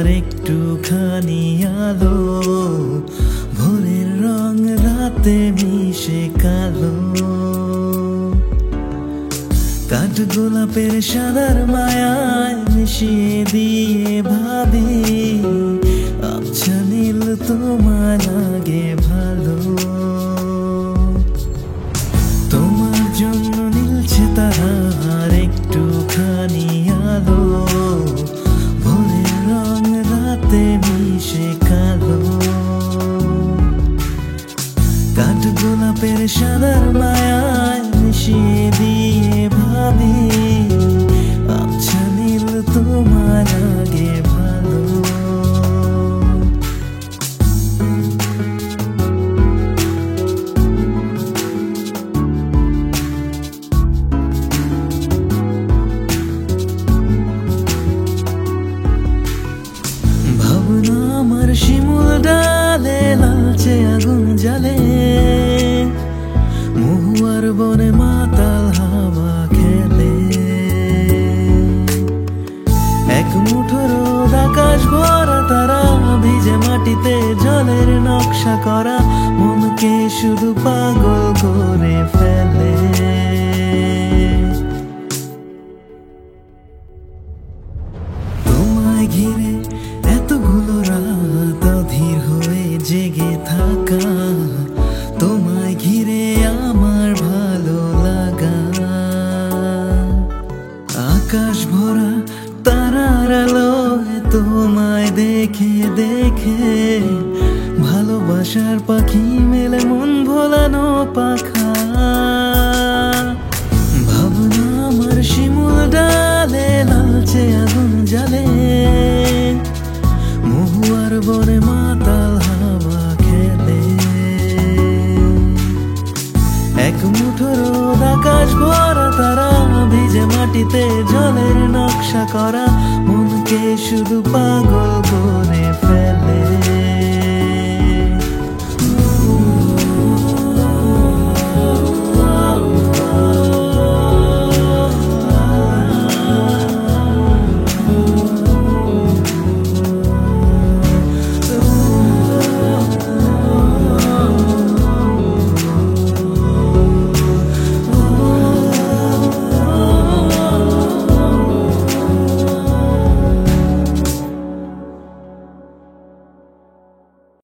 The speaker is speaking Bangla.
আর একটুখানি আলো, ভোরের রং রাতে মিশে কালো। কাঠ গোলাপের সাদার মায়ায় মিশিয়ে দিয়ে ভাবি, আবছা নীল তোমার লাগে ভালো। তোমার জন্য নীলছে তারা আর একটুখানি আলো, ভোরের রং রাতে মিশে কালো। কাঠ গোলাপের সাদার মায়ায় মিশিয়ে দিয়ে ভাবি, আবছা নীল তোমার লাগে ভালো। ভাবনা আমার শিমুল ডালে লালচে আগুন জ্বালে, মহুয়ার বনে মাতাল হাওয়া খেলে। এক মুঠো রোদ আকাশ ভরা তারা, ভিজে মাটিতে জলের নকশা করা, মনকে শুধু পাগল করে ফেলে। তোমায় ঘিরে এতগুলো রাত অধীর হয়ে জেগে থাকা, তোমায় ঘিরে আমার ভালো লাগা। আকাশ ভরা তারার আলোয় তোমায় দেখে দেখে, ভালোবাসার পাখি মেলে মন ভোলানো পাখা।